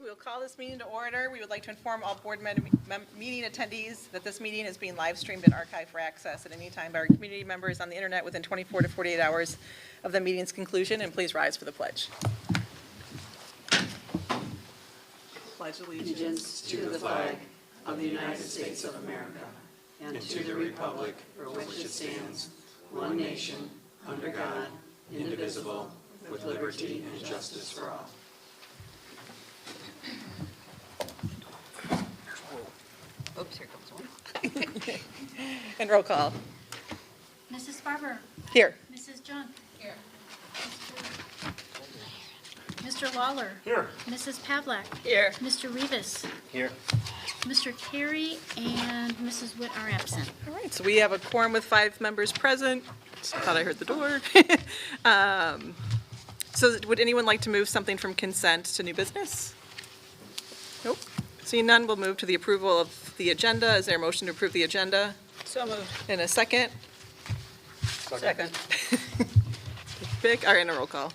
We'll call this meeting to order. We would like to inform all board meeting attendees that this meeting is being live streamed and archived for access at any time by our community members on the internet within 24 to 48 hours of the meeting's conclusion. And please rise for the pledge. Pledge allegiance to the flag of the United States of America and to the republic for which it stands, one nation, under God, indivisible, with liberty and justice for all. Oops, here comes one. And roll call. Mrs. Barber. Here. Mrs. Junk. Here. Mr. Lawler. Here. Mrs. Pavlak. Here. Mr. Rivas. Here. Mr. Carey and Mrs. Witt are absent. All right, so we have a quorum with 5 members present. Just thought I heard the door. So would anyone like to move something from consent to new business? Nope. Seeing none, we'll move to the approval of the agenda. Is there a motion to approve the agenda? So moved. In a second? Second. Pick, or in a roll call.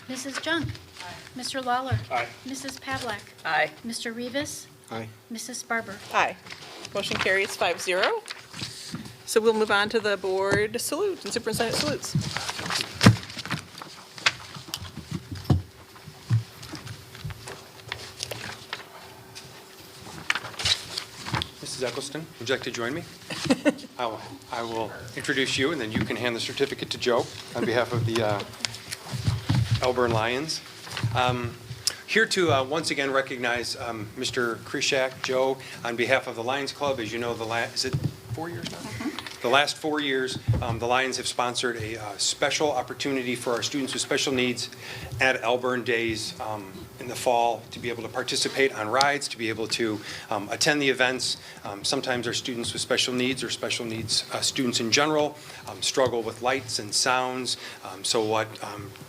Mrs. Junk. Aye. Mr. Lawler. Aye. Mrs. Pavlak. Aye. Mr. Rivas. Aye. Mrs. Barber. Aye. Motion carries 5-0. So we'll move on to the board salute and superintendent salutes. Mrs. Eccleston, would you like to join me? I will introduce you, and then you can hand the certificate to Joe on behalf of the Elburn Lions. Here to once again recognize Mr. Krishak, Joe, on behalf of the Lions Club. As you know, is it 4 years now? The last 4 years, the Lions have sponsored a special opportunity for our students with special needs at Elburn Days in the fall to be able to participate on rides, to be able to attend the events. Sometimes our students with special needs or special needs students in general struggle with lights and sounds. So what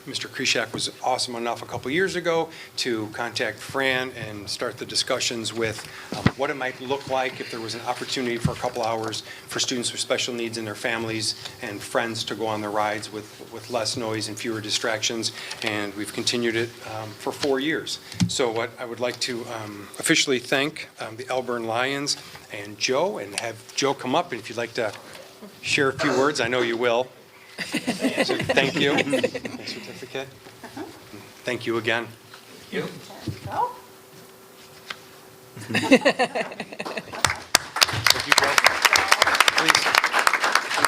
Mr. Krishak was awesome enough a couple years ago to contact Fran and start the discussions with what it might look like if there was an opportunity for a couple hours for students with special needs and their families and friends to go on the rides with less noise and fewer distractions. And we've continued it for 4 years. So what I would like to officially thank the Elburn Lions and Joe, and have Joe come up, and if you'd like to share a few words, I know you will. So thank you. Certificate. Thank you again. Thank Thank you, Joe. Please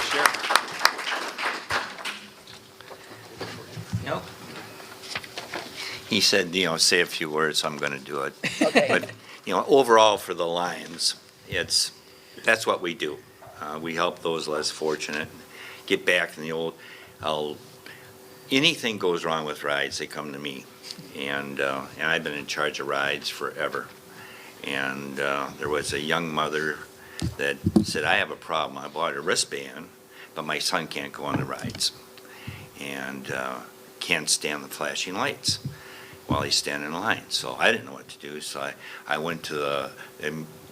share. Nope. He said, say a few words, so I'm going to do it. Okay. But, overall for the Lions, that's what we do. We help those less fortunate get back in the old. Anything goes wrong with rides, they come to me. And I've been in charge of rides forever. And there was a young mother that said, I have a problem. I bought a wristband, but my son can't go on the rides. And can't stand the flashing lights while he's standing in line. So I didn't know what to do. So I went to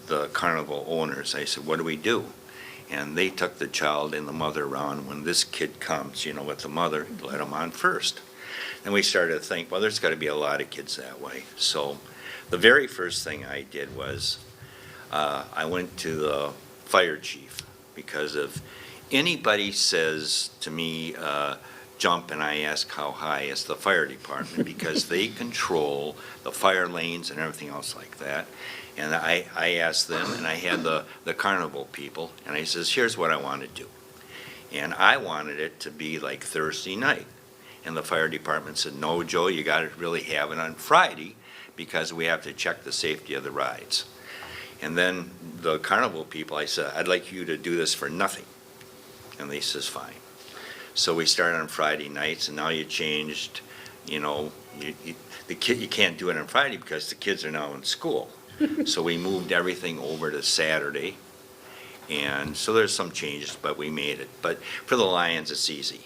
the carnival owners. I said, what do we do? And they took the child and the mother around. When this kid comes, with the mother, let him on first. And we started to think, well, there's got to be a lot of kids that way. So the very first thing I did was I went to the fire chief, because if anybody says to me, jump, and I ask how high, it's the fire department, because they control the fire lanes and everything else like that. And I asked them, and I had the carnival people, and I says, here's what I want to do. And I wanted it to be like Thursday night. And the fire department said, no, Joe, you got to really have it on Friday, because we have to check the safety of the rides. And then the carnival people, I said, I'd like you to do this for nothing. And they says, fine. So we started on Friday nights, and now you changed, you can't do it on Friday because the kids are now in school. So we moved everything over to Saturday. And so there's some changes, but we made it. But for the Lions, it's easy.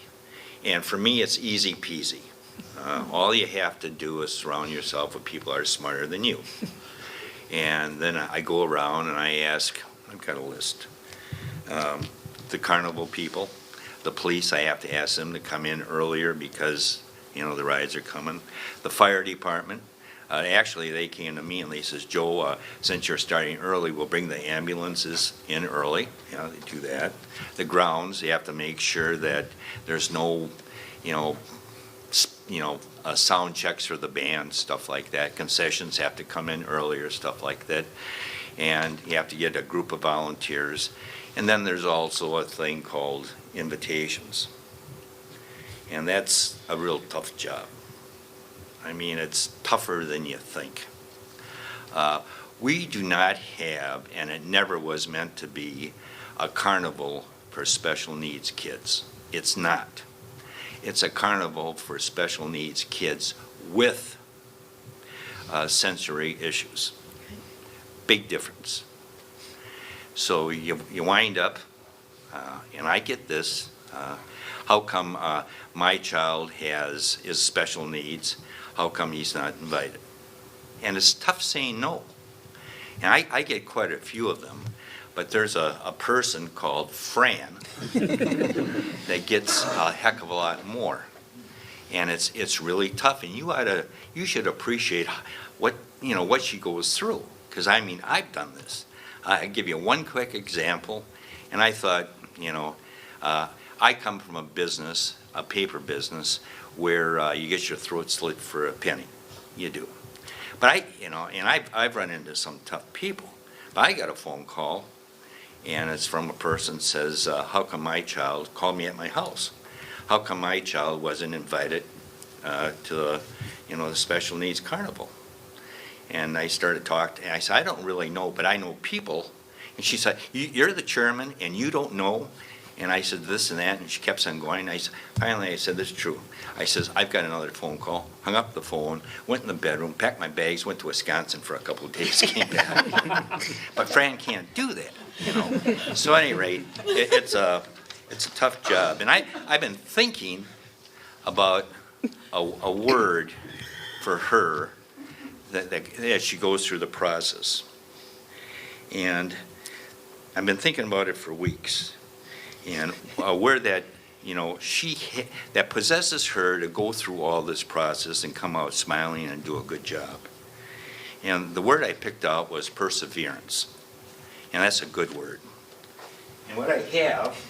And for me, it's easy peasy. All you have to do is surround yourself with people that are smarter than you. And then I go around and I ask, I've got a list, the carnival people, the police, I have to ask them to come in earlier because, the rides are coming. The fire department, Actually, they came to me and they says, Joe, since you're starting early, we'll bring the ambulances in early. You know, they do that. The grounds, you have to make sure that there's no, sound checks for the band, stuff like that. Concessions have to come in earlier, stuff like that. And you have to get a group of volunteers. And then there's also a thing called invitations. And that's a real tough job. I mean, it's tougher than you think. We do not have, and it never was meant to be, a carnival for special needs kids. It's not. It's a carnival for special needs kids with sensory issues. Big difference. So you wind up, and I get this, how come my child is special needs? How come he's not invited? And it's tough saying no. And I get quite a few of them, but there's a person called Fran that gets a heck of a lot more. And it's really tough, and you should appreciate what she goes through. Because I mean, I've done this. I give you one quick example, and I thought, I come from a business, a paper business, where you get your throat slit for a penny. You do. But I've run into some tough people. But I got a phone call, and it's from a person that says, how come my child called me at my house? How come my child wasn't invited to the special needs carnival? And I started talking, and I said, I don't really know, but I know people. And she said, you're the chairman, and you don't know? And I said this and that, and she kept on going. Finally, I said, this is true. I says, I've got another phone call. Hung up the phone, went in the bedroom, packed my bags, went to Wisconsin for a couple of days, came back. But Fran can't do that, So at any rate, it's a tough job. And I've been thinking about a word for her that she goes through the process. And I've been thinking about it for weeks. And where that, that possesses her to go through all this process and come out smiling and do a good job. And the word I picked out was perseverance. And that's a good word. And what I have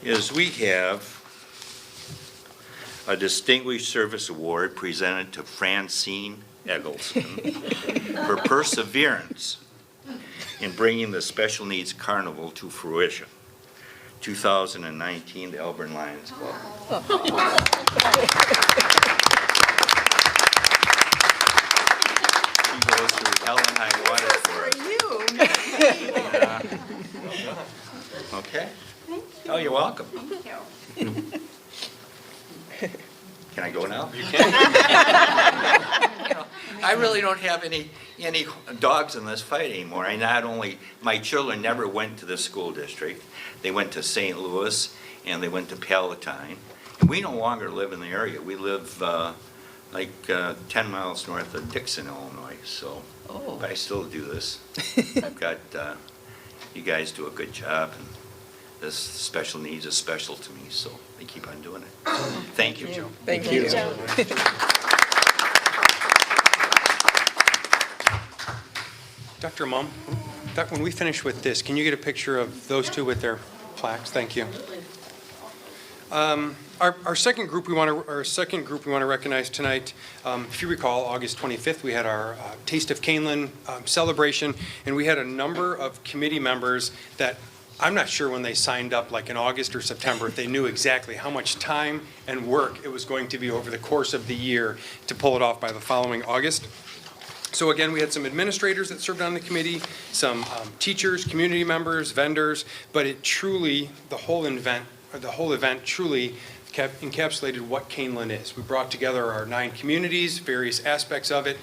is we have a Distinguished Service Award presented to Francine Eggleston for perseverance in bringing the Special Needs Carnival to fruition. 2019, the Elburn Lions Club. She goes through hell and high water for us. Okay. Oh, you're welcome. Thank you. Can I go now? You can. I really don't have any dogs in this fight anymore. My children never went to the school district. They went to St. Louis and they went to Palatine. And we no longer live in the area. We live 10 miles north of Dixon, Illinois. So, but I still do this. I've got, you guys do a good job. And this special needs is special to me, so I keep on doing it. Thank you, Joe. Thank you. Dr. Mum, when we finish with this, can you get a picture of those two with their plaques? Thank you. Our second group we want to recognize tonight. If you recall, August 25th, we had our Taste of Kaneland celebration, and we had a number of committee members that I'm not sure when they signed up, like in August or September, if they knew exactly how much time and work it was going to be over the course of the year to pull it off by the following August. So again, we had some administrators that served on the committee, some teachers, community members, vendors, but it truly, the whole event truly encapsulated what Kaneland is. We brought together our 9 communities, various aspects of it.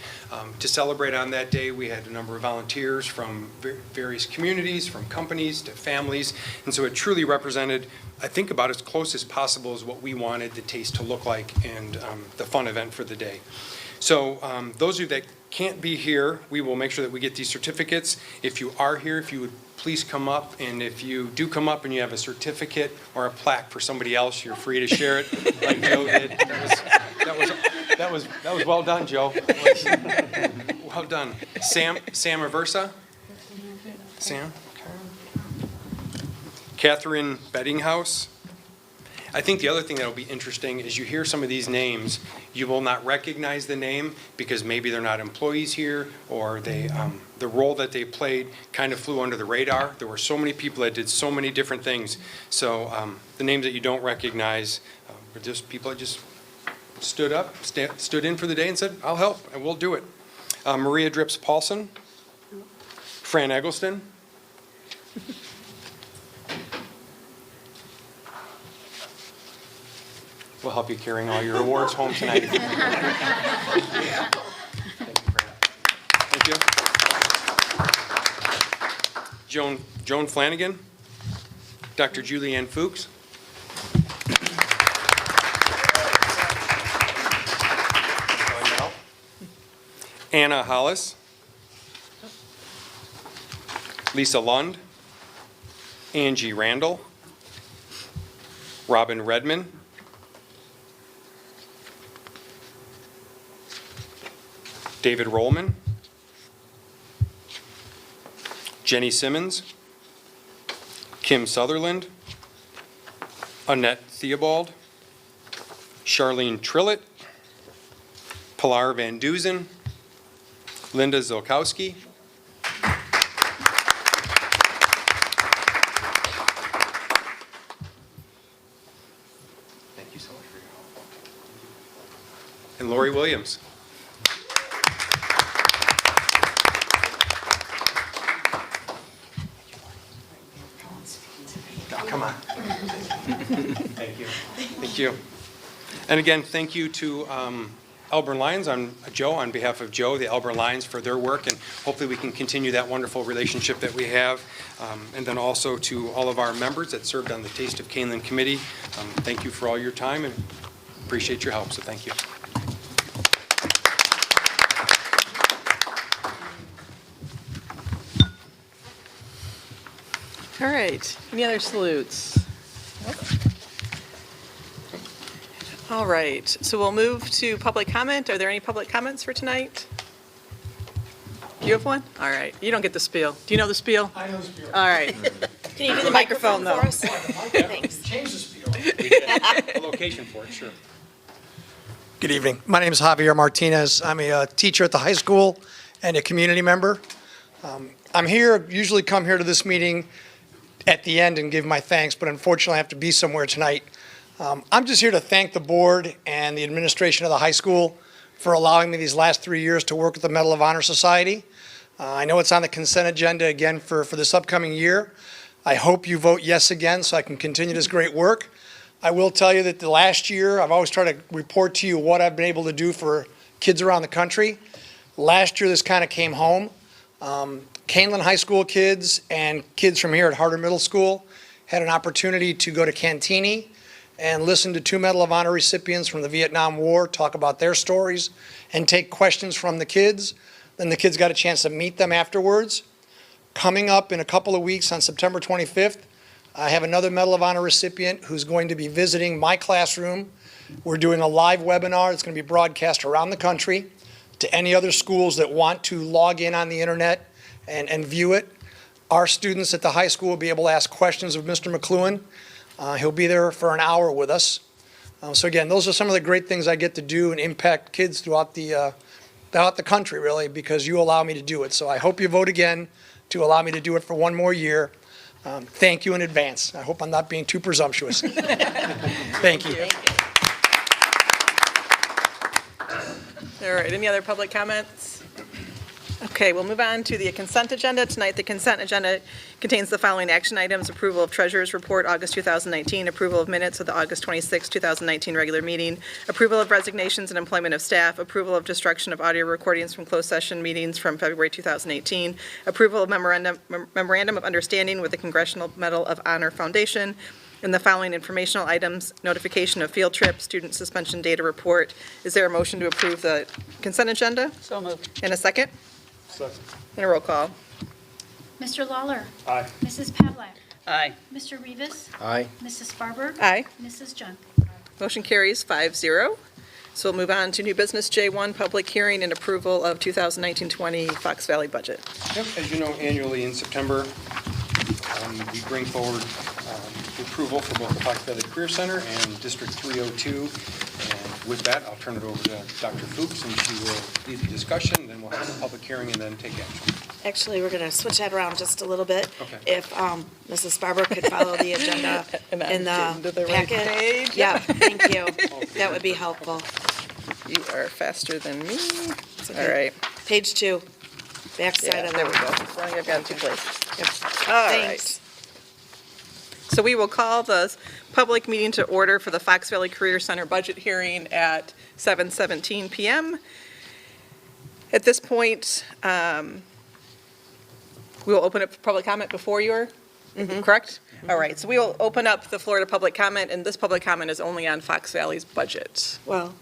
To celebrate on that day, we had a number of volunteers from various communities, from companies to families, and so it truly represented, I think, about as close as possible as what we wanted the taste to look like and the fun event for the day. So those of you that can't be here, we will make sure that we get these certificates. If you are here, if you would please come up, and if you do come up and you have a certificate or a plaque for somebody else, you're free to share it like Joe did. That was That was well done, Joe. Well done. Sam Aversa? Sam? Okay. Catherine Beddinghouse? I think the other thing that'll be interesting is you hear some of these names, you will not recognize the name because maybe they're not employees here, or they, the role that they played kind of flew under the radar. There were so many people that did so many different things. So the names that you don't recognize are just people that just stood up, stood in for the day and said, I'll help, and we'll do it. Maria Drips Paulson, Fran Eggleston. We'll help you carrying all your awards home tonight. Thank you, Fran. Thank you. Joan Flanagan, Dr. Julianne Fuchs. Anna Hollis, Lisa Lund, Angie Randall, Robin Redman, David Rollman, Jenny Simmons, Kim Sutherland, Annette Theobald, Charlene Trillett, Pilar Van Duzen, Linda Zilkowski, thank you so much for your help, and Lori Williams. Oh, come on. Thank you. Thank you. And again, thank you to Elburn Lions, Joe, on behalf of Joe, the Elburn Lions, for their work, and hopefully we can continue that wonderful relationship that we have. And then also to all of our members that served on the Taste of Kaneland Committee. Thank you for all your time and appreciate your help, so thank you. All right, any other salutes? Nope. All right, so we'll move to public comment. Are there any public comments for tonight? Do you have one? All right, you don't get the spiel. Do you know the spiel? I know the spiel. All right. Can you do the Microphone, microphone though. for us? Thanks. Change the spiel. A location for it, sure. Good evening. My name is Javier Martinez. I'm a teacher at the high school and a community member. I'm here, usually come here to this meeting at the end and give my thanks, but unfortunately I have to be somewhere tonight. I'm just here to thank the board and the administration of the high school for allowing me these last 3 years to work with the Medal of Honor Society. I know it's on the consent agenda again for this upcoming year. I hope you vote yes again so I can continue this great work. I will tell you that the last year, I've always tried to report to you what I've been able to do for kids around the country. Last year, this kind of came home. Kaneland High School kids and kids from here at Harder Middle School had an opportunity to go to Cantini and listen to 2 Medal of Honor recipients from the Vietnam War talk about their stories and take questions from the kids. Then the kids got a chance to meet them afterwards. Coming up in a couple of weeks on September 25th, I have another Medal of Honor recipient who's going to be visiting my classroom. We're doing a live webinar that's going to be broadcast around the country to any other schools that want to log in on the internet and view it. Our students at the high school will be able to ask questions of Mr. McLuhan. He'll be there for an hour with us. So again, those are some of the great things I get to do and impact kids throughout the country, really, because you allow me to do it. So I hope you vote again to allow me to do it for one more year. Thank you in advance. I hope I'm not being too presumptuous. Thank you. All right, any other public comments? Okay, we'll move on to the consent agenda. Tonight, the consent agenda contains the following action items: approval of Treasurer's Report, August 2019, approval of minutes of the August 26, 2019 regular meeting, approval of resignations and employment of staff, approval of destruction of audio recordings from closed session meetings from February 2018, approval of memorandum of understanding with the Congressional Medal of Honor Foundation, and the following informational items: notification of field trip, student suspension data report. Is there a motion to approve the consent agenda? So moved. And a second? Second. And a roll call. Mr. Lawler. Aye. Mrs. Pavlak. Aye. Mr. Rivas. Aye. Mrs. Farber. Aye. Mrs. Junk. Motion carries 5-0. So we'll move on to new business J1, public hearing and approval of 2019-20 Fox Valley budget. Yep, as you know, annually in September, we bring forward approval for both the Fox Valley Career Center and District 302. And with that, I'll turn it over to Dr. Fuchs, and she will lead the discussion, then we'll have a public hearing and then take action. Actually, we're going to switch that around just a little bit. Okay. If Mrs. Barber could follow the agenda And I'm in getting to the the right packet. page. Yeah, thank you. That would be helpful. You are faster than me. okay. All right. Page 2, backside Yeah, of there we the. go. I think I've got it two places. Yep. All right. Thanks. So we will call the public meeting to order for the Fox Valley Career Center budget hearing at 7:17 PM. At this point, we will open up for public comment before your, correct? All right, so we will open up the floor to public comment, and this public comment is only on Fox Valley's budget. Well,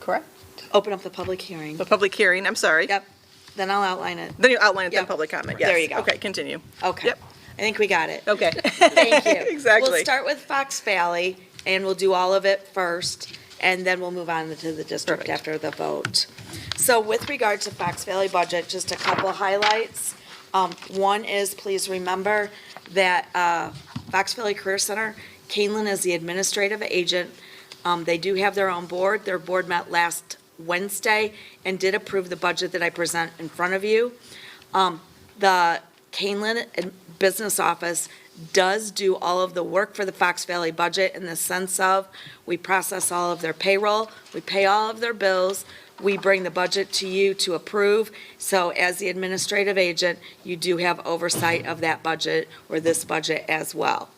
Correct? open up the public hearing. The public hearing, I'm sorry. Yep, then I'll outline it. Then you outline it, then Yep. public comment, yes. There you go. Okay, continue. Okay. Yep. I think we got it. Okay. Thank you. Exactly. We'll start with Fox Valley, and we'll do all of it first, and then we'll move on to the district Perfect. after the vote. So with regard to Fox Valley budget, just a couple highlights. One is, please remember that Fox Valley Career Center, Kaneland is the administrative agent. They do have their own board. Their board met last Wednesday and did approve the budget that I present in front of you. The Kaneland Business Office does do all of the work for the Fox Valley budget in the sense of we process all of their payroll, we pay all of their bills, we bring the budget to you to approve. So as the administrative agent, you do have oversight of that budget or this budget as well.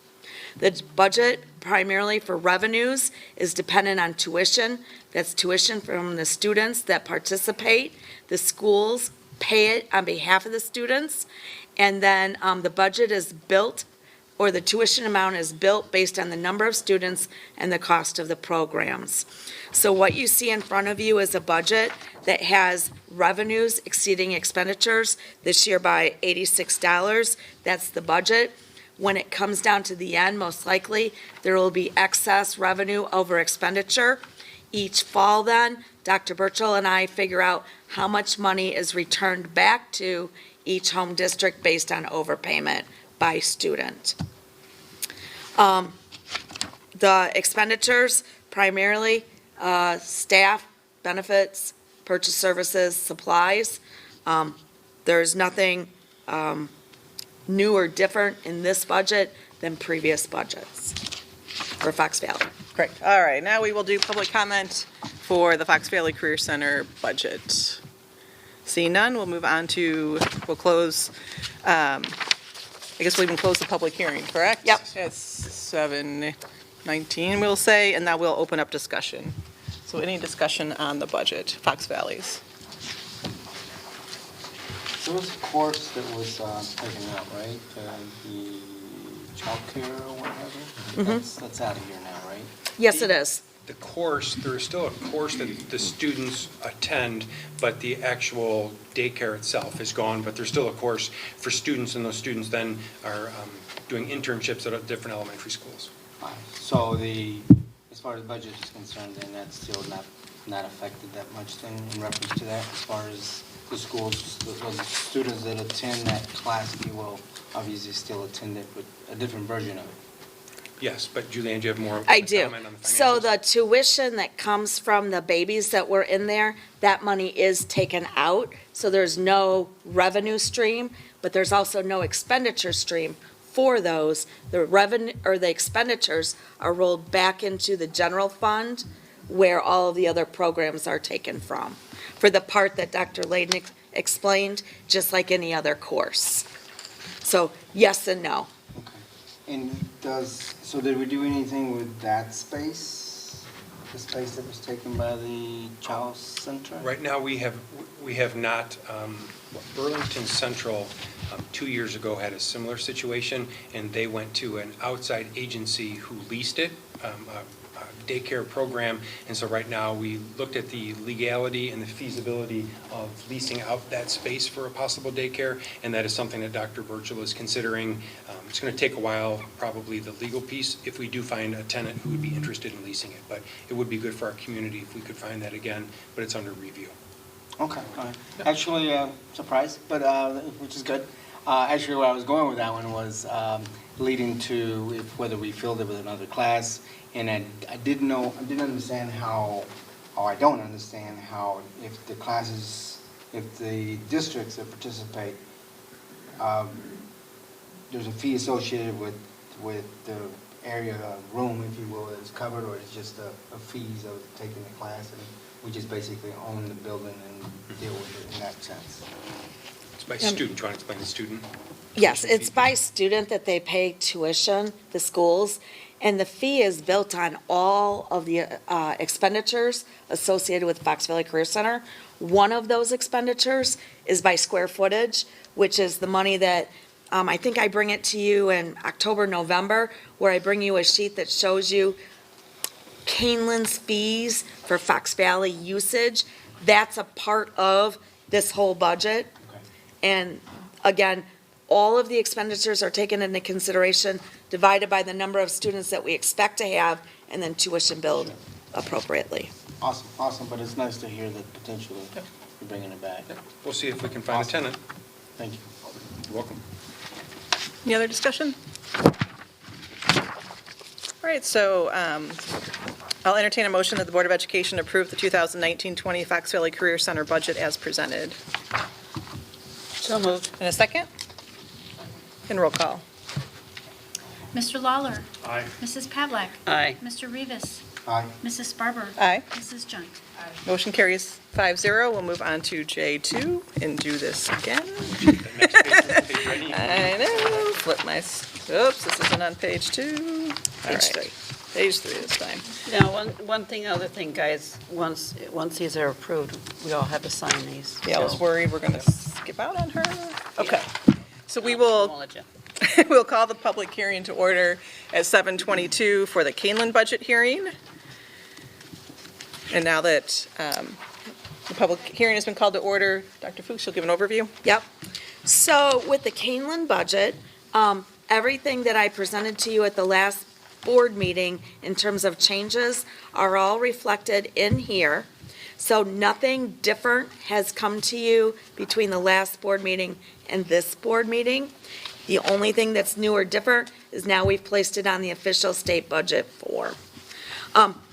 The budget primarily for revenues is dependent on tuition. That's tuition from the students that participate. The schools pay it on behalf of the students. And then the budget is built, or the tuition amount is built based on the number of students and the cost of the programs. So what you see in front of you is a budget that has revenues exceeding expenditures this year by $86. That's the budget. When it comes down to the end, most likely, there will be excess revenue over expenditure. Each fall then, Dr. Burchell and I figure out how much money is returned back to each home district based on overpayment by student. The expenditures, primarily staff, benefits, purchase services, supplies. There's nothing new or different in this budget than previous budgets for Fox Valley. Great. All right, now we will do public comment for the Fox Valley Career Center budget. Seeing none, we'll move on to, we'll close, I guess we'll even close the public hearing, correct? Yep. It's 7:19, we'll say, and now we'll open up discussion. So any discussion on the budget, Fox Valley's? There was a course that was taken out, right? The childcare or whatever? That's out of here now, right? Yes, it is. The course, there is still a course that the students attend, but the actual daycare itself is gone, but there's still a course for students, and those students then are doing internships at different elementary schools. So as far as budget is concerned, then that's still not affected that much then in reference to that, as far as the schools, the students that attend that class, if you will, obviously still attend it with a different version of it. Yes, but Julianne, do you have more I do. comment on the financials? So the tuition that comes from the babies that were in there, that money is taken out. So there's no revenue stream, but there's also no expenditure stream for those. The revenue, or the expenditures are rolled back into the general fund where all of the other programs are taken from. For the part that Dr. Layden explained, just like any other course. So yes and no. Okay. And so did we do anything with that space? The space that was taken by the Child Center? Right now, we have not, Burlington Central 2 years ago had a similar situation, and they went to an outside agency who leased it, daycare program. And so right now, we looked at the legality and the feasibility of leasing out that space for a possible daycare, and that is something that Dr. Burchell is considering. It's going to take a while, probably the legal piece, if we do find a tenant who would be interested in leasing it. But it would be good for our community if we could find that again, but it's under review. Okay, all right. Actually, surprised, but, which is good. Actually, where I was going with that one was leading to whether we filled it with another class. And I didn't understand how, or I don't understand how, if the classes, if the districts that participate, there's a fee associated with the area, room, if you will, is covered, or it's just a fees of taking the class, and we just basically own the building and deal with it in that sense. It's by student. Do you want to explain the student? Yes, it's by student that they pay tuition, the schools, and the fee is built on all of the expenditures associated with Fox Valley Career Center. One of those expenditures is by square footage, which is the money that, I think I bring it to you in October, November, where I bring you a sheet that shows you Kaneland's fees for Fox Valley usage. That's a part of this whole budget. Okay. And again, all of the expenditures are taken into consideration, divided by the number of students that we expect to have, and then tuition billed appropriately. Awesome, but it's nice to hear that potentially you're bringing it back. We'll see if we can find a tenant. Thank you. You're welcome. Any other discussion? All right, so I'll entertain a motion that the Board of Education approve the 2019-20 Fox Valley Career Center budget as presented. So moved. In a second? And roll call. Mr. Lawler. Aye. Mrs. Pavlik. Aye. Mr. Rivas. Aye. Mrs. Sparber. Aye. Mrs. Junt. Motion carries 5-0. We'll move on to J2 and do this again. Next page ready? I know, flip my, oops, this isn't on page 2. All Page right. 3. Page 3 this time. Now, other thing, guys, once these are approved, we all have to sign these. Yeah, I was worried we're going to skip out on her. Okay. So we will, Acknowledge it. we'll call the public hearing to order at 7:22 for the Kaneland budget hearing. And now that the public hearing has been called to order, Dr. Fuchs, you'll give an overview? Yep. So with the Kaneland budget, everything that I presented to you at the last board meeting in terms of changes are all reflected in here. So nothing different has come to you between the last board meeting and this board meeting. The only thing that's new or different is now we've placed it on the official state budget form.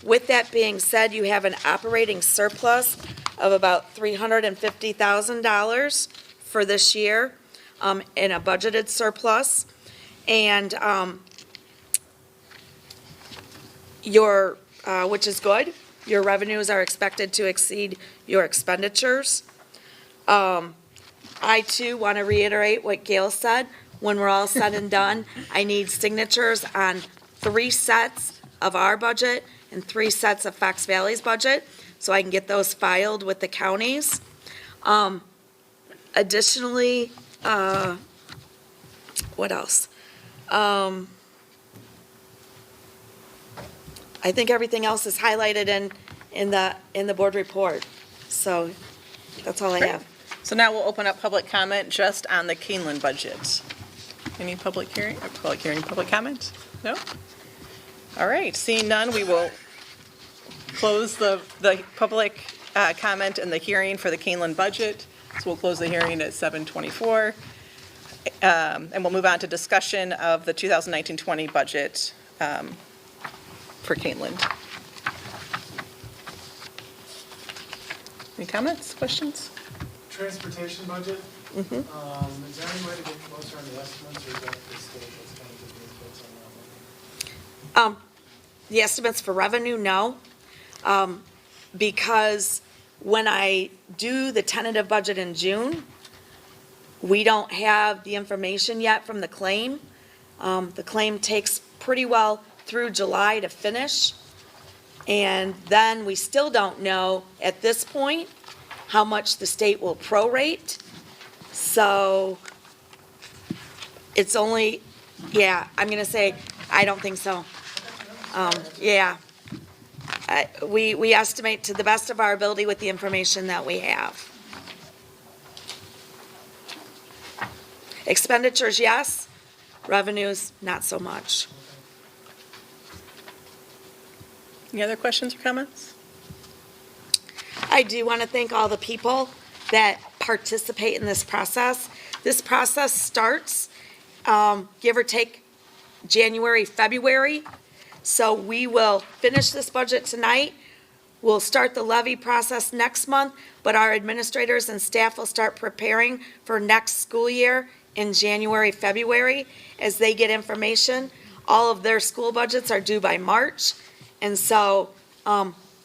With that being said, you have an operating surplus of about $350,000 for this year, in a budgeted surplus. And which is good, your revenues are expected to exceed your expenditures. I too want to reiterate what Gail said. When we're all said and done, I need signatures on 3 sets of our budget and 3 sets of Fox Valley's budget, so I can get those filed with the counties. Additionally, what else? I think everything else is highlighted in the board report. So that's all I have. So now we'll open up public comment just on the Kaneland budget. Any public hearing, public comment? No? All right, seeing none, we will close the public comment and the hearing for the Kaneland budget. So we'll close the hearing at 7:24. And we'll move on to discussion of the 2019-20 budget for Kaneland. Any comments, questions? Transportation budget? Is there any way to get closer on the estimates, or is that the state that's kind of giving the quotes on that one? The estimates for revenue, no. Because when I do the tentative budget in June, we don't have the information yet from the claim. The claim takes pretty well through July to finish. And then we still don't know at this point how much the state will prorate. So it's only, yeah, I'm going to say, I don't think so. Yeah. we estimate to the best of our ability with the information that we have. Expenditures, yes. Revenues, not so much. Any other questions or comments? I do want to thank all the people that participate in this process. This process starts, give or take, January, February. So we will finish this budget tonight. We'll start the levy process next month, but our administrators and staff will start preparing for next school year in January, February, as they get information. All of their school budgets are due by March. And so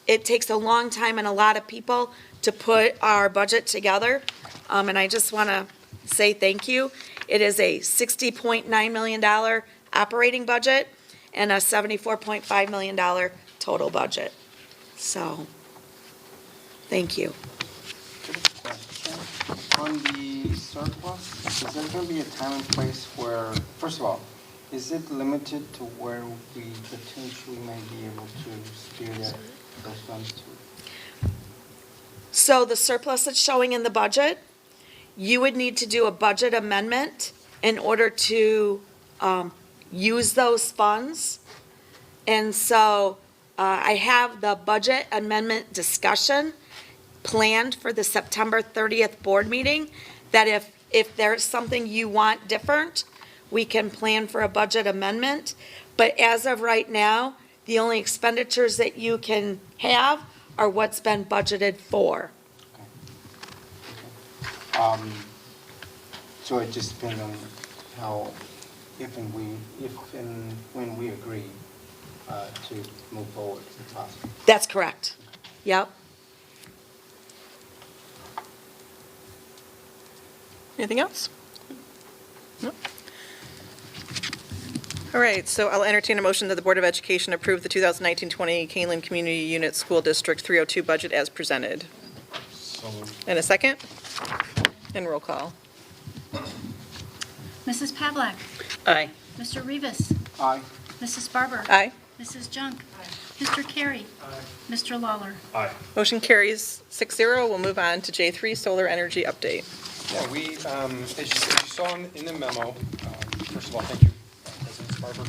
it takes a long time and a lot of people to put our budget together. And I just want to say thank you. It is a $60.9 million operating budget and a $74.5 million total budget. So, thank you. On the surplus, is there going to be a time and place where, first of all, is it limited to where we potentially may be able to steer those funds to? So the surplus that's showing in the budget, you would need to do a budget amendment in order to use those funds. And so I have the budget amendment discussion planned for the September 30th board meeting, that if there's something you want different, we can plan for a budget amendment. But as of right now, the only expenditures that you can have are what's been budgeted for. Okay. So it just depends on how, if and when we agree to move forward, if possible. That's correct. Yep. Anything else? No? All right, so I'll entertain a motion that the Board of Education approve the 2019-20 Kaneland Community Unit School District 302 budget as presented. And a second? And roll call. Mrs. Pavlik, Aye. Mr. Rivas, Aye. Mrs. Barber. Aye. Mrs. Junk. Mr. Carey. Mr. Lawler. Motion carries 6-0. We'll move on to J3, solar energy update. Yeah, we, as you saw in the memo, first of all, thank you, President Barber.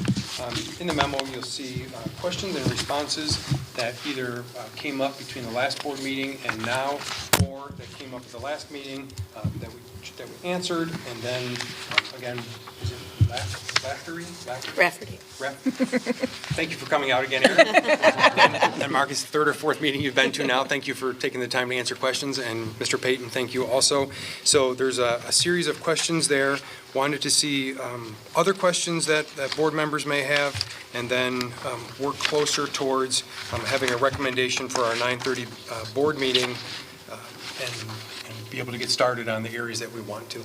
In the memo, you'll see questions and responses that either came up between the last board meeting and now, or that came up at the last meeting that we answered, and then, again, is it Rafferty? Thank you for coming out again, Aaron. And Marcus, third or fourth meeting you've been to now. Thank you for taking the time to answer questions. And Mr. Payton, thank you also. So there's a series of questions there. Wanted to see other questions that board members may have, and then work closer towards having a recommendation for our 9:30 board meeting and be able to get started on the areas that we want to.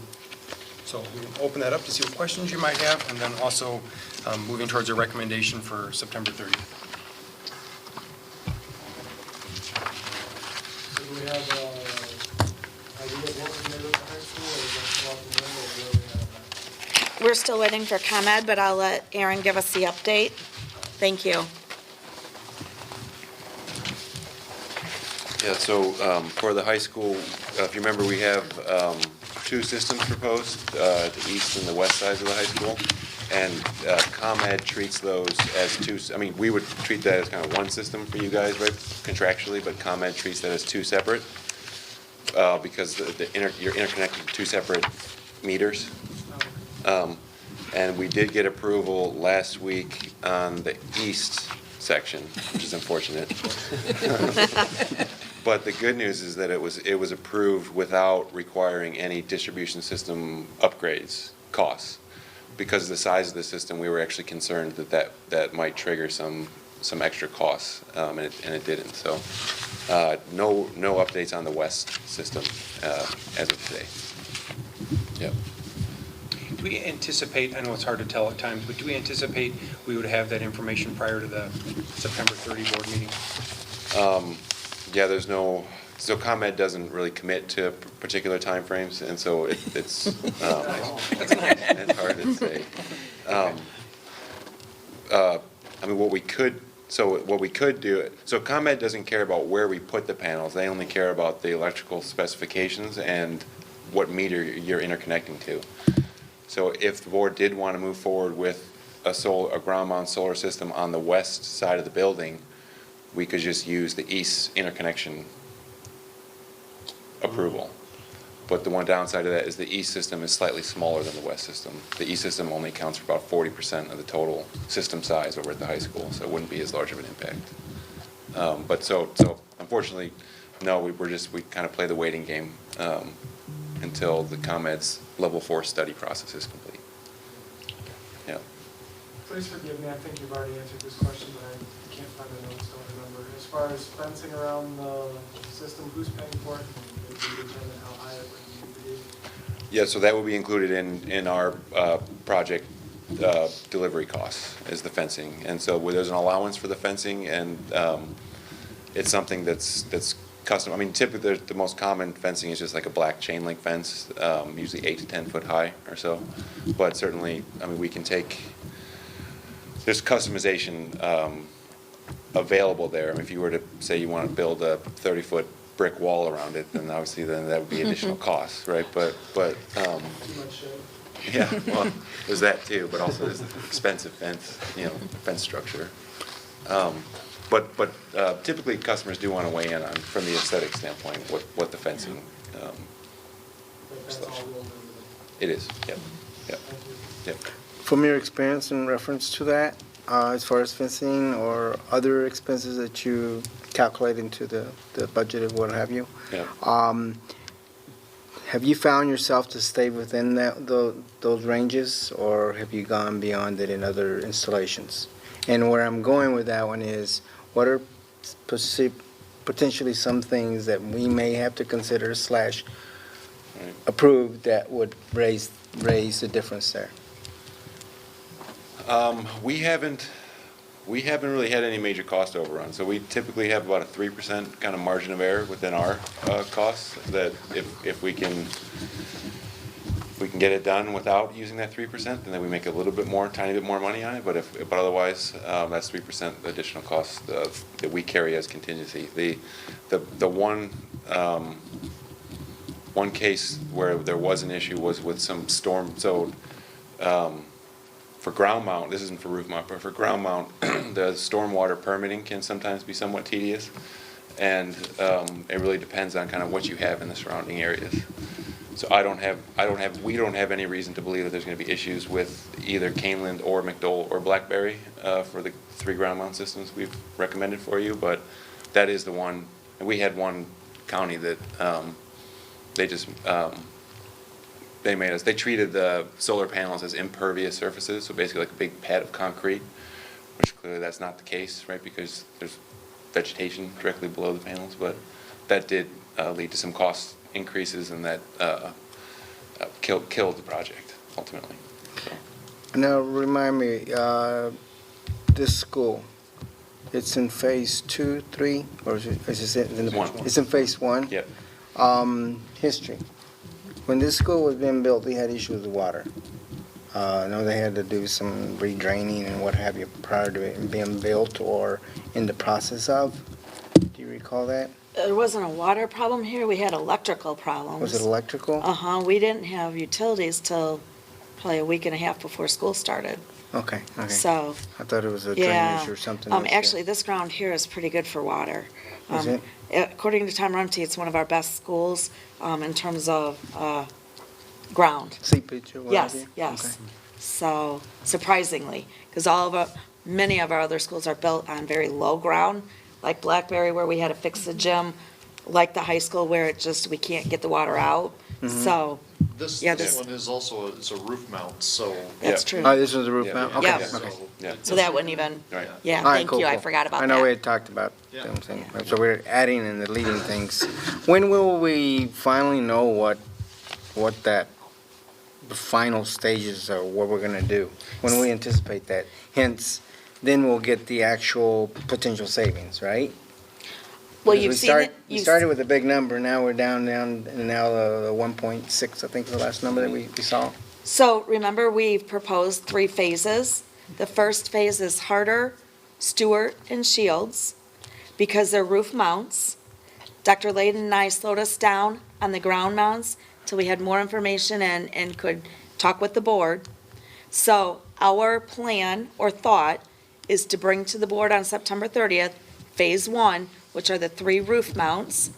So we'll open that up to see what questions you might have, and then also moving towards a recommendation for September 30th. So do we have idea of what we did at the high school, or is that still up in the middle, or where we at on that? We're still waiting for ComEd, but I'll let Aaron give us the update. Thank you. Yeah, so for the high school, if you remember, we have two systems proposed, the east and the west sides of the high school. And ComEd treats those as two, I mean, we would treat that as kind of one system for you guys, right, contractually, but ComEd treats that as two separate because you're interconnected to two separate meters. And we did get approval last week on the east section, which is unfortunate. But the good news is that it was approved without requiring any distribution system upgrades costs. Because of the size of the system, we were actually concerned that might trigger some extra costs, and it didn't. So no updates on the west system as of today. Yep. Do we anticipate, I know it's hard to tell at times, but do we anticipate we would have that information prior to the September 30 board meeting? Yeah, so ComEd doesn't really commit to particular timeframes, and so it's hard to say. I mean, what we could So what we could do, so ComEd doesn't care about where we put the panels, they only care about the electrical specifications and what meter you're interconnecting to. So if the board did want to move forward with a ground mount solar system on the west side of the building, we could just use the east interconnection approval. But the one downside of that is the east system is slightly smaller than the west system. The east system only accounts for about 40% of the total system size over at the high school, so it wouldn't be as large of an impact. But so unfortunately, no, we kind of play the waiting game until the ComEd's level 4 study process is complete. Yeah. Please forgive me, I think you've already answered this question, but I can't find the notes, don't remember. As far as fencing around the system, who's paying for it? Did you determine how high it would need to be? Yeah, so that will be included in our project delivery costs, is the fencing. And so there's an allowance for the fencing, and it's something that's custom. I mean, typically the most common fencing is just like a black chain link fence, usually 8 to 10 foot high or so. But certainly, I mean, we can there's customization available there. I mean, if you were to say you want to build a 30-foot brick wall around it, then obviously that would be additional costs, right? But Too much shade. yeah, well, there's that too, but also there's the expensive fence structure. But typically customers do want to weigh in on, from the aesthetic standpoint, what the fencing. But that's all rolled into It is, yep, yep, yep. From your experience in reference to that, as far as fencing or other expenses that you calculate into the budget of what have you, Yeah. have you found yourself to stay within those ranges, or have you gone beyond it in other installations? And where I'm going with that one is, what are potentially some things that we may have to consider / Right. approve that would raise the difference there? We haven't really had any major cost overruns, so we typically have about a 3% kind of margin of error within our costs, that if we can get it done without using that 3%, then we make a little bit more, tiny bit more money on it, but otherwise, that's 3% additional cost that we carry as contingency. The one case where there was an issue was with some storm, so for ground mount, this isn't for roof mount, but for ground mount, the stormwater permitting can sometimes be somewhat tedious, and it really depends on kind of what you have in the surrounding areas. So we don't have any reason to believe that there's going to be issues with either Kaneland or McDowell or Blackberry for the 3 ground mount systems we've recommended for you, but that is the one. And we had one county that they treated the solar panels as impervious surfaces, so basically like a big pad of concrete, which clearly that's not the case, right, because there's vegetation directly below the panels, but that did lead to some cost increases, and that killed the project ultimately. So. Now, remind me, this school, it's in phase 2, 3, or is it in the? 1. It's in phase 1? Yep. History. When this school was being built, they had issues with water. I know they had to do some redraining and what have you prior to it being built or in the process of. Do you recall that? There wasn't a water problem here, we had electrical problems. Was it electrical? We didn't have utilities till probably a week and a half before school started. Okay. So, I thought it was a yeah. drainage or something. Actually, this ground here is pretty good for water. Is it? According to Tom Rumty, it's one of our best schools in terms of ground. Seepage or what have you? Yes. Okay. So surprisingly, because many of our other schools are built on very low ground, like Blackberry where we had to fix the gym, like the high school where we can't get the water out. So, This Yeah, this this- one is also, it's a roof mount, so. that's Yeah. true. Oh, this was the roof Yeah. mount? Yeah. Okay. Yeah. Okay. Yeah. So that wouldn't even, Right. yeah, All right, thank cool, you, I cool. forgot about that. I know we had talked about Yeah. them things, so we're adding and deleting things. When will we finally know what the final stages are, what we're gonna do? When we anticipate that? Hence, then we'll get the actual potential savings, right? Well, Because you've we seen start- it. We started with a big number, now we're down, and now the 1.6, I think is the last number that we saw. So remember, we've proposed 3 phases. The first phase is harder Stewart, and Shields because they're roof mounts. Dr. Layden and I slowed us down on the ground mounts till we had more information and could talk with the board. So our plan or thought is to bring to the board on September 30th, Phase 1, which are the 3 roof mounts.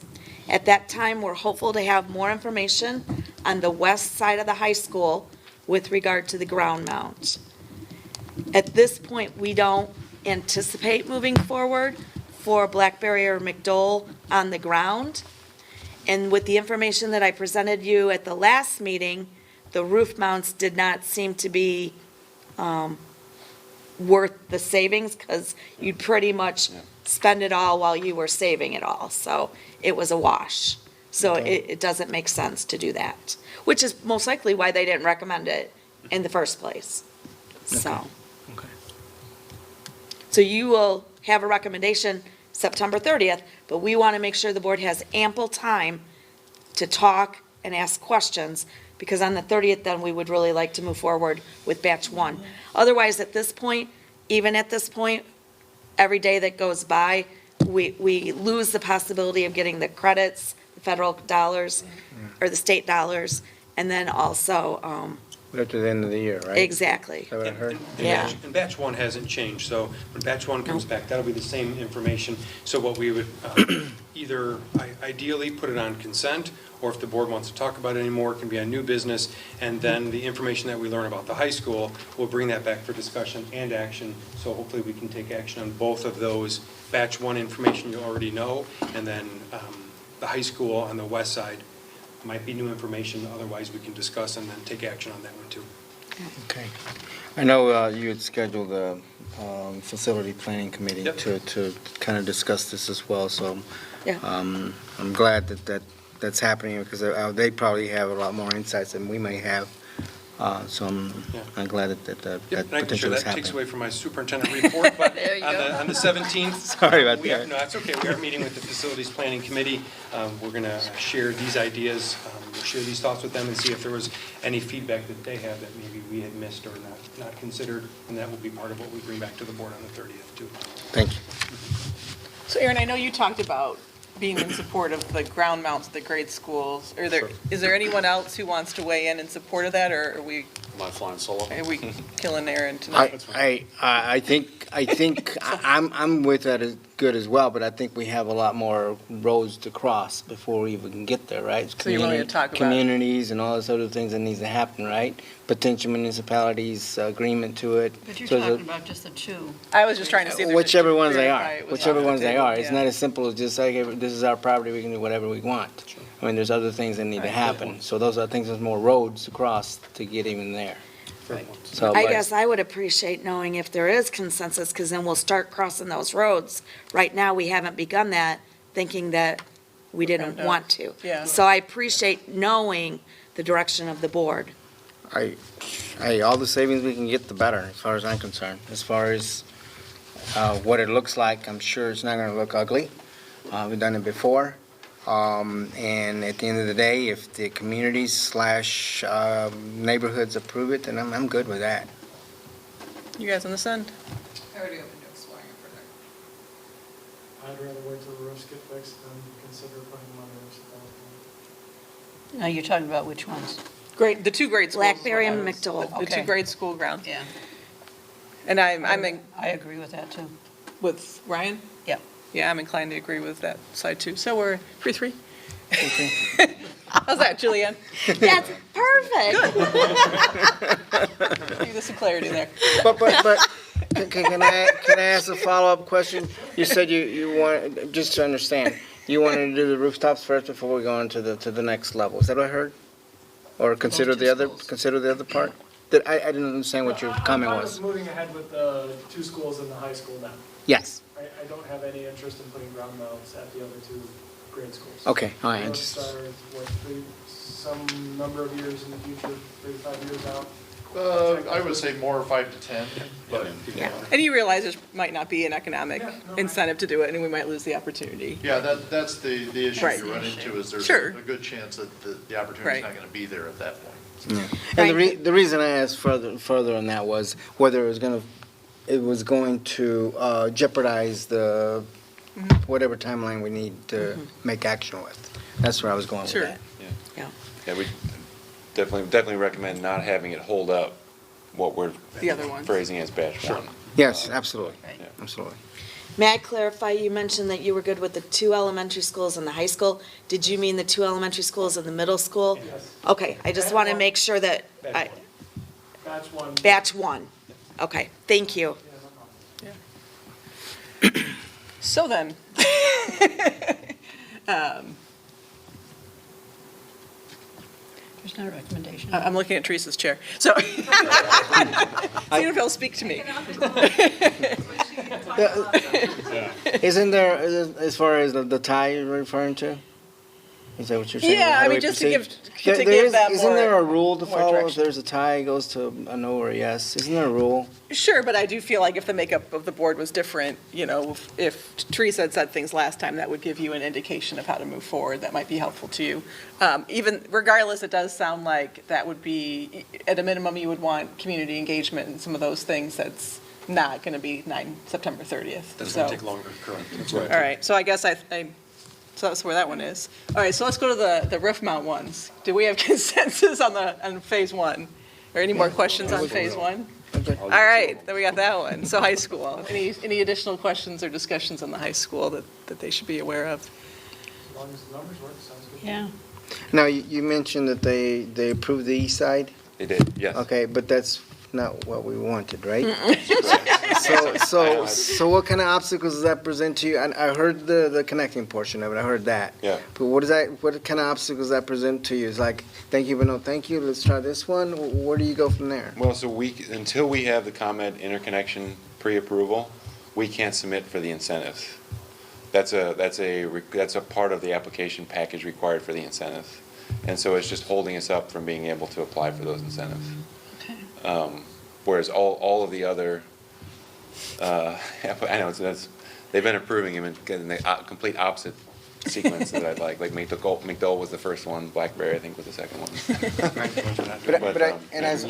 At that time, we're hopeful to have more information on the west side of the high school with regard to the ground mount. At this point, we don't anticipate moving forward for Blackberry or McDowell on the ground. And with the information that I presented you at the last meeting, the roof mounts did not seem to be worth the savings because you'd pretty much spend it all while you were saving it all. So it was a wash. So it doesn't make sense to do that, which is most likely why they didn't recommend it in the first place. So. Okay. So you will have a recommendation September 30th, but we want to make sure the board has ample time to talk and ask questions, because on the 30th, then we would really like to move forward with batch 1. Otherwise, at this point, even at this point, every day that goes by, we lose the possibility of getting the credits, the federal dollars, or the state dollars, and then also, Up to the end of the year, right? exactly. Is that what I heard? Yeah. And batch 1 hasn't changed, so when batch 1 comes back, that'll be the same information. So what we would either ideally put it on consent, or if the board wants to talk about it anymore, it can be on new business, and then the information that we learn about the high school, we'll bring that back for discussion and action, so hopefully we can take action on both of those. Batch 1 information you already know, and then the high school on the west side might be new information, otherwise we can discuss and then take action on that one too. Okay. I know you had scheduled a facility planning committee Yep. to kind of discuss this as well, so Yeah. I'm glad that's happening, because they probably have a lot more insights than we may have. So Yeah. I'm glad that Yep, that and I can share potential is that takes away happening. from my superintendent report, but There you go. on the 17th. Sorry about we are- that. No, that's okay. We are meeting with the Facilities Planning Committee. We're going to share these ideas, share these thoughts with them and see if there was any feedback that they have that maybe we had missed or not considered, and that will be part of what we bring back to the board on the 30th too. Thank you. So Aaron, I know you talked about being in support of the ground mounts at the grade schools. Is there anyone else who wants to weigh in support of that, or are we flying solo? killing Aaron tonight? I think I'm with that as good as well, but I think we have a lot more roads to cross before we even get there, right? So you're willing to talk about it? Communities and all those other things that needs to happen, right? Potential municipalities, agreement to it. But you're So the- talking about just the 2. I was just trying to see if there's. Whichever ones they verify are, it was whichever off the ones they table, are. It's yeah. not as simple as just like, this is our property, we can do whatever we want. I mean, there's other things that need to Right. happen. So those are things, there's more roads to cross to get even there. So, I but- guess I would appreciate knowing if there is consensus, because then we'll start crossing those roads. Right now, we haven't begun that, thinking that we didn't No. want to. Yeah. So I appreciate knowing the direction of the board. all the savings we can get, the better, as far as I'm concerned. As far as what it looks like, I'm sure it's not gonna look ugly. We've done it before. And at the end of the day, if the communities slash neighborhoods approve it, then I'm good with that. You guys on this end? I already opened to exploring it further. I'd rather wait till the roofs get fixed than consider putting them on the roofs at that point. Now, you're talking about which ones? The 2 grade schools. Blackberry and The McDowell. 2 Okay. grade school grounds. Yeah. And I'm in, I agree with that, too. with Ryan? Yep. Yeah, I'm inclined to agree with that side too. So we're 3-3? How's that, Julianne? That's perfect. Give us some clarity there. But, can I ask a follow-up question? You said you want, just to understand, you wanted to do the rooftops first before we go on to the next level. Is that what I heard? Or consider the other part? I didn't understand what your comment I'm was. fine with moving ahead with the 2 schools and the high school now. Yes. I don't have any interest in putting ground mounts at the other 2 grade schools. Okay, all right, I Those just- are, some number of years in the future, 3 to 5 years out. I would say more 5 to 10, but. And you realize there might not be an economic Yeah, no, incentive to do it, and we might lose the opportunity. Yeah, that's the issue Right. you run into, is there's Sure. a good chance that the opportunity's Right. not gonna be there at that point. And the reason I asked further on that was whether it was gonna it was going to jeopardize the, whatever timeline we need to make action with. That's where I was going with Sure. that. Yeah, we definitely recommend not having it hold up what we're The other ones. phrasing as batch one. Yes, absolutely, Yeah. absolutely. May I clarify, you mentioned that you were good with the 2 elementary schools and the high school. Did you mean the 2 elementary schools and the middle school? Yes. Okay, I just want to make sure that, Batch one. batch 1. Okay, thank you. Yeah, no problem. So then, There's not a recommendation. I'm looking at Teresa's chair. So, see if he'll speak to me. Isn't there, as far as the tie you're referring to? Is that what you're saying? Yeah, How I do mean, we just to proceed? give There is- that Isn't there more- a rule to more follow? If direction. there's a tie, it goes to a no or a yes. Isn't there a rule? Sure, but I do feel like if the makeup of the board was different, you know, if Teresa had said things last time, that would give you an indication of how to move forward. That might be helpful to you. Even regardless, it does sound like that would be, at a minimum, you would want community engagement and some of those things. That's not going to be September 30th. That's So- going to take longer, correct. That's right. All right, so I guess so that's where that one is. All right, so let's go to the roof mount ones. Do we have consensus on phase one? Or any more questions on phase one? All right, then we got that one. So high school, any additional questions or discussions on the high school that they should be aware of? As long as the numbers work, sounds good. Yeah. Now, you mentioned that they approved the east side. They did, yes. Okay, but that's not what we wanted, right? So what kind of obstacles does that present to you? And I heard the connecting portion of it, I heard that. Yeah. But what kind of obstacles does that present to you? It's like, thank you, but no thank you, let's try this one? Where do you go from there? Well, so until we have the ComEd interconnection pre-approval, we can't submit for the incentives. That's a part of the application package required for the incentives. And so it's just holding us up from being able to apply for those incentives. Whereas all of the other, I know, they've been approving them in the complete opposite sequence that I'd like. Like McDowell was the first one, Blackberry, I think, was the second one. And as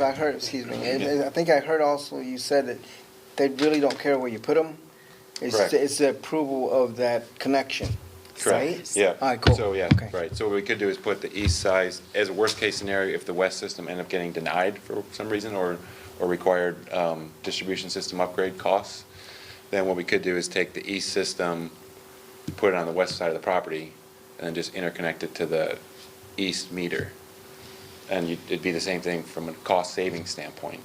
I heard, excuse me, I think I heard also you said that they really don't care where you put them. Correct. It's the approval of that connection. Right? Correct, yeah. All right, cool. So, yeah, Okay. right. So what we could do is put the east side, as a worst-case scenario, if the west system ended up getting denied for some reason or required distribution system upgrade costs, then what we could do is take the east system, put it on the west side of the property, and then just interconnect it to the east meter. And it'd be the same thing from a cost-saving standpoint.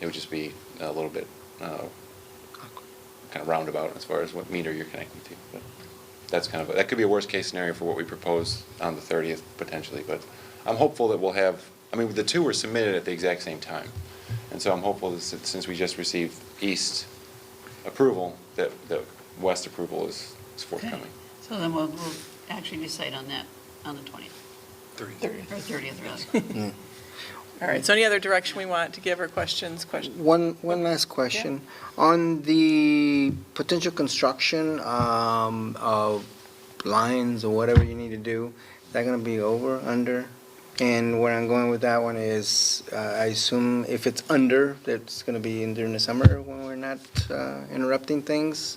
It would just be a little bit kind of roundabout as far as what meter you're connecting to. But that's that could be a worst-case scenario for what we propose on the 30th, potentially. But I'm hopeful that we'll have, the two were submitted at the exact same time. And so I'm hopeful that since we just received east approval, that the west approval is forthcoming. So then we'll actually decide on that on the 20th, 30th. or 30th, really. All right, so any other direction we want to give or questions? One last question. On the potential construction of lines or whatever you need to do, is that going to be over, under? And where I'm going with that one is, I assume if it's under, that's going to be during the summer when we're not interrupting things?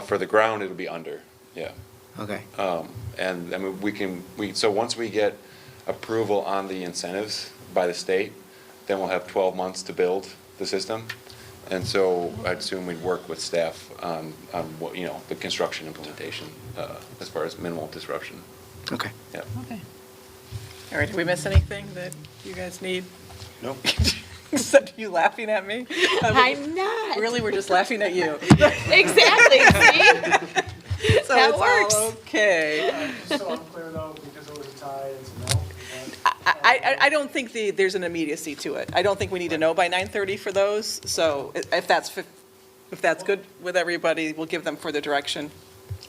For the ground, it'll be under, yeah. Okay. And so once we get approval on the incentives by the state, then we'll have 12 months to build the system. And so I'd assume we'd work with staff on what, the construction implementation, as far as minimal disruption. Okay. Yeah. Okay. All right, did we miss anything that you guys need? No. Except you laughing at me? I'm not. Really, we're just laughing at you. Exactly, see? So That it's works. all okay. Just so I'm clear though, because it was a tie, it's a no. I don't think there's an immediacy to it. I don't think we need to know by 9:30 for those. So if that's good with everybody, we'll give them further direction.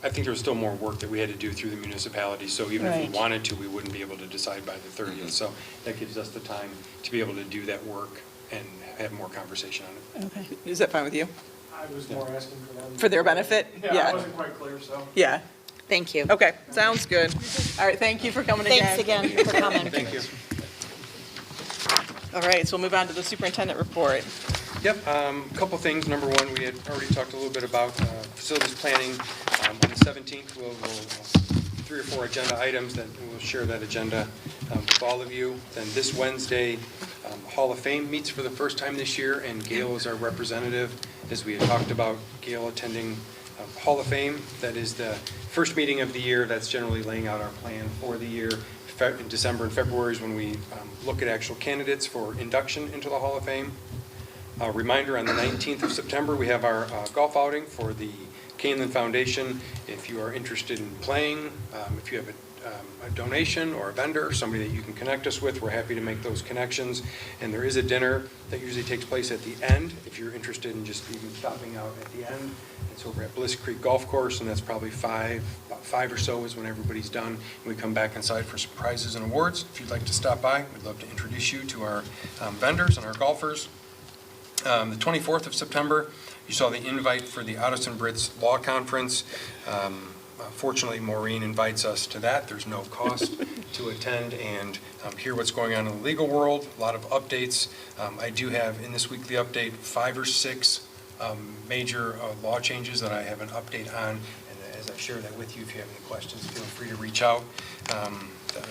I think there was still more work that we had to do through the municipality, so even if Right. we wanted to, we wouldn't be able to decide by the 30th. So that gives us the time to be able to do that work and have more conversation on it. Okay. Is that fine with you? I was more asking for them. For their benefit? Yeah, Yeah. I wasn't quite clear, so. Yeah. Thank you. Okay, sounds good. All right, thank you for coming again. Thanks again for coming. Thank you. All right, so we'll move on to the superintendent report. Yep, a couple things. Number one, we had already talked a little bit about facilities planning. On the 17th, we'll 3 or 4 agenda items, that we'll share that agenda with all of you. Then this Wednesday, Hall of Fame meets for the first time this year, and Gail is our representative. As we had talked about, Gail attending Hall of Fame. That is the first meeting of the year. That's generally laying out our plan for the year. In December and February is when we look at actual candidates for induction into the Hall of Fame. A reminder, on the 19th of September, we have our golf outing for the Kaneland Foundation. If you are interested in playing, if you have a donation or a vendor, somebody that you can connect us with, we're happy to make those connections. And there is a dinner that usually takes place at the end, if you're interested in just even stopping out at the end. It's over at Bliss Creek Golf Course, and that's probably about 5 or so is when everybody's done. And we come back inside for some prizes and awards. If you'd like to stop by, we'd love to introduce you to our vendors and our golfers. The 24th of September, you saw the invite for the Addison Brits Law Conference. Fortunately, Maureen invites us to that. There's no cost to attend and hear what's going on in the legal world. A lot of updates. I do have in this weekly update 5 or 6 major law changes that I have an update on. And as I share that with you, if you have any questions, feel free to reach out. The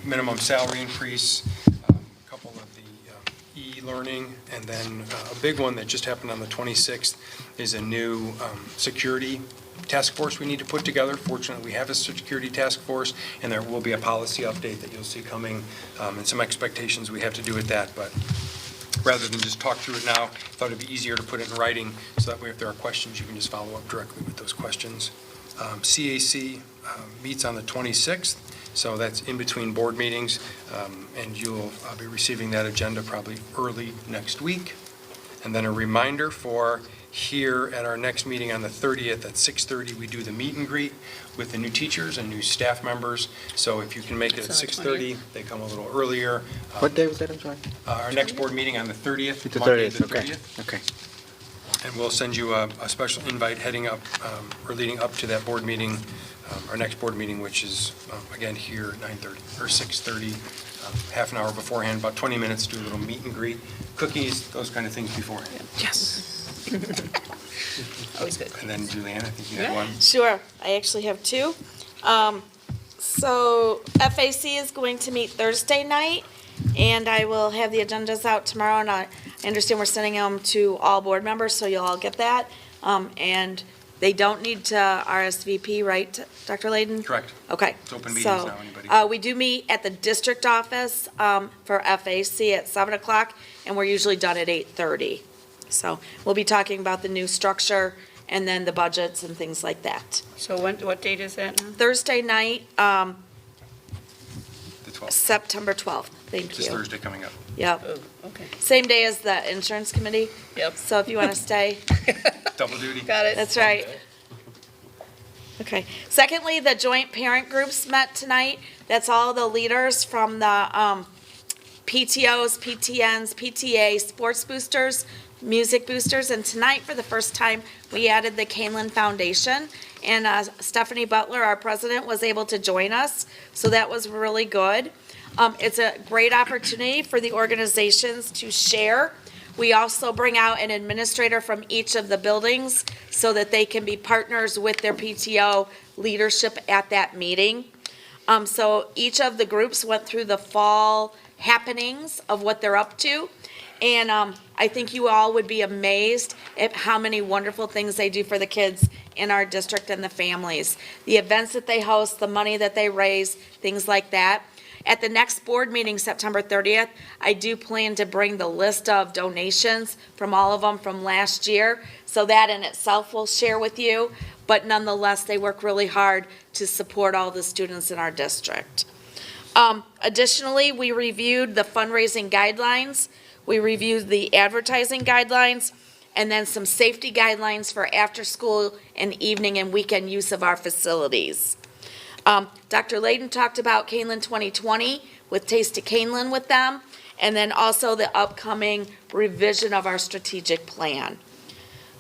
minimum salary increase, a couple of the e-learning, and then a big one that just happened on the 26th is a new security task force we need to put together. Fortunately, we have a security task force, and there will be a policy update that you'll see coming, and some expectations we have to do with that. But rather than just talk through it now, I thought it'd be easier to put it in writing, so that way if there are questions, you can just follow up directly with those questions. CAC meets on the 26th, so that's in between board meetings, and you'll be receiving that agenda probably early next week. And then a reminder for here at our next meeting on the 30th at 6:30, we do the meet and greet with the new teachers and new staff members. So if you can make it at 6:30, they come a little earlier. What day was that, I'm sorry? Our next board meeting on the 30th. The Monday 30th, okay. Okay. And we'll send you a special invite heading up or leading up to that board meeting, our next board meeting, which is, again, here at 9:30 or 6:30, half an hour beforehand, about 20 minutes, do a little meet and greet, cookies, those kind of things beforehand. Yes. Always good. And then Julianne, I think you had one. Sure, I actually have 2. So FAC is going to meet Thursday night, and I will have the agendas out tomorrow, and I understand we're sending them to all board members, so you'll all get that. And they don't need to RSVP, right, Dr. Layden? Correct. Okay. It's open meetings So, now, anybody. we do meet at the district office for FAC at 7 o'clock, and we're usually done at 8:30. So we'll be talking about the new structure and then the budgets and things like that. So what date is that now? Thursday night, The 12th, September 12th. Thank which is you. Thursday coming up. Yep. Oh, okay. Same day as the insurance committee. Yep. So if you want to stay, Double duty. Got it. that's right. Okay. Secondly, the joint parent groups met tonight. That's all the leaders from the PTOs, PTNs, PTA, sports boosters, music boosters, and tonight, for the first time, we added the Kaneland Foundation, and Stephanie Butler, our president, was able to join us, so that was really good. It's a great opportunity for the organizations to share. We also bring out an administrator from each of the buildings so that they can be partners with their PTO leadership at that meeting. So each of the groups went through the fall happenings of what they're up to. And I think you all would be amazed at how many wonderful things they do for the kids in our district and the families. The events that they host, the money that they raise, things like that. At the next board meeting, September 30th, I do plan to bring the list of donations from all of them from last year. So that in itself will share with you. But nonetheless, they work really hard to support all the students in our district. Additionally, we reviewed the fundraising guidelines. We reviewed the advertising guidelines, and then some safety guidelines for after-school and evening and weekend use of our facilities. Dr. Layden talked about Kaneland 2020 with Taste of Kaneland with them, and then also the upcoming revision of our strategic plan.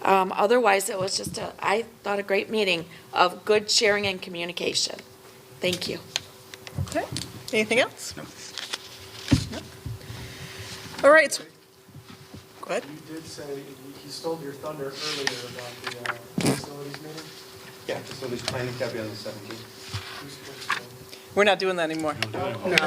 Otherwise, it was just I thought, a great meeting of good sharing and communication. Thank you. Okay. Anything else? No. All right. Go What? You did say, he stole your thunder earlier about the facilities meeting. Yeah, facilities planning, that'll be on the 17th. Who's supposed to go? We're not doing that anymore.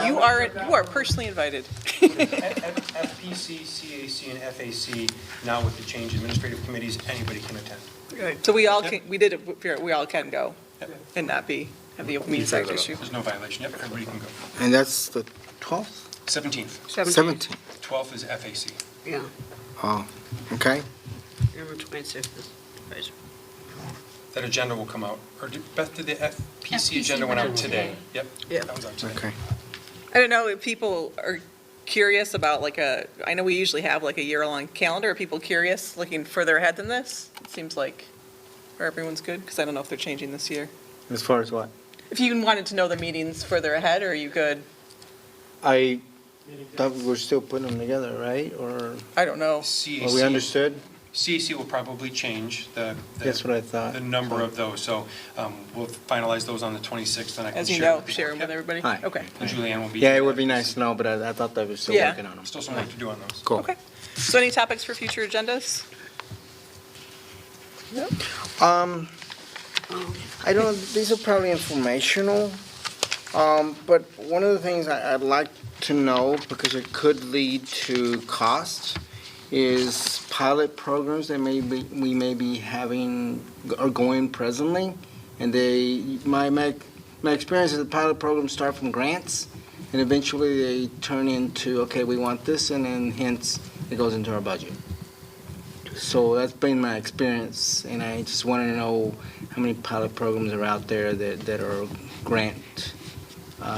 You are personally invited. FPC, CAC, and FAC, now with the change in administrative committees, anybody can attend. Right. So we all can, we all can go Yep. and not have the Open Meetings Act issue. There's no violation, yep, everybody can go. And that's the 12th? 17th, 17th. 12th is FAC. Yeah, Oh, okay. November 26th is advisory. That agenda will come out, or Beth, did the FPC FPC agenda went out went out today? Yep. Yeah. That was out today. Okay. I don't know if people are curious about I know we usually have like a year-long calendar. Are people curious, looking further ahead than this? It seems like where everyone's good, because I don't know if they're changing this year. As far as what? If you wanted to know the meetings further ahead, or are you good? I thought we were still putting them together, right? Or I don't know. are we understood? CAC will probably change That's what I thought. the number of those, so we'll finalize those on the 26th, and I can As you share know, with people. share them with Yep. everybody? Hi. Okay. And Julianne will be. Yeah, it would be nice to know, but I thought that we were still Yeah. working on them. Still some work to do on those. Cool. Okay. So any topics for future agendas? I don't know, these are probably informational, but one of the things I'd like to know, because it could lead to costs, is pilot programs that we may be having, or going presently. And my experience is the pilot programs start from grants, and eventually they turn into, okay, we want this, and then hence it goes into our budget. So that's been my experience, and I just want to know how many pilot programs are out there that are grant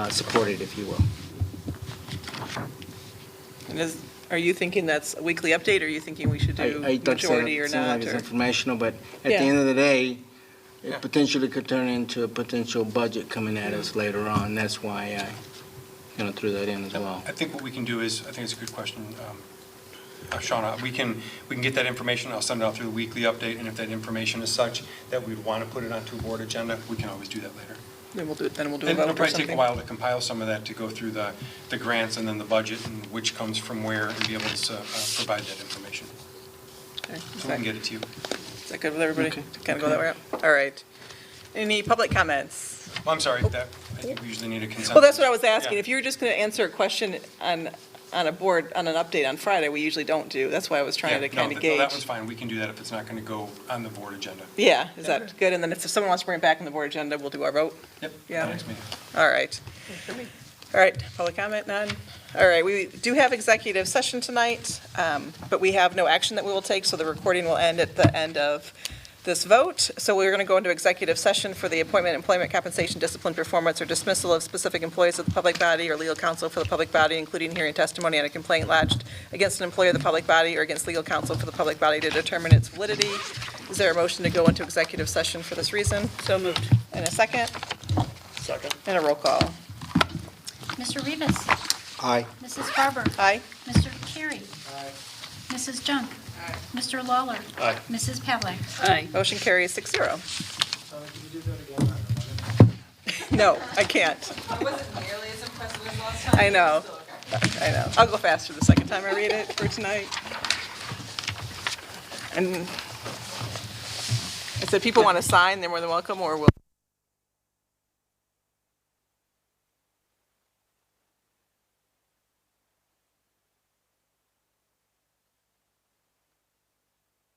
supported, if you will. And are you thinking that's a weekly update, or are you thinking we should do I thought so. majority or It seems not? like it's or- informational, but at the Yeah. end of the day, Yeah. it potentially could turn into a potential budget coming at us later on. That's why I kind of threw that in as well. I think what we can do is, I think it's a good question, Shauna, we can get that information, I'll send it out through the weekly update, and if that information is such that we'd want to put it onto a board agenda, we can always do that later. Then we'll do a And vote it'll or probably take a something. while to compile some of that, to go through the grants and then the budget, and which comes from where, and be able to provide that information. Okay. So we can get it to you. Is that good with everybody? Okay. To kind of go that route? All right. Any public comments? Well, I'm sorry, I think we usually need a consent. Well, that's what I was asking. Yeah. If you were just going to answer a question on a board, on an update on Friday, we usually don't do. That's why I was trying to Yeah, no, kind of gauge. that one's fine, we can do that if it's not going to go on the board agenda. Yeah, is that good? And then if someone wants to bring it back on the board agenda, we'll do our vote? Yep, Yeah. next meeting. All right. All right, public comment, none? All right, we do have executive session tonight, but we have no action that we will take, so the recording will end at the end of this vote. So we're going to go into executive session for the appointment, employment, compensation, discipline, performance, or dismissal of specific employees of the public body or legal counsel for the public body, including hearing testimony on a complaint lodged against an employee of the public body or against legal counsel for the public body to determine its validity. Is there a motion to go into executive session for this reason? So moved. And a second? Second. And a roll call. Mr. Rivas. Aye. Mrs. Barber. Aye? Mr. Carey. Mrs. Junk. Mr. Lawler. Aye. Mrs. Pavlik. Aye. Motion carries 6-0. Can you do that again? No, I can't. It wasn't nearly as impressive as last time. I know. Still okay. I know. I'll go faster the second time I read it for tonight. And I said, people want to sign, they're more than welcome, or we'll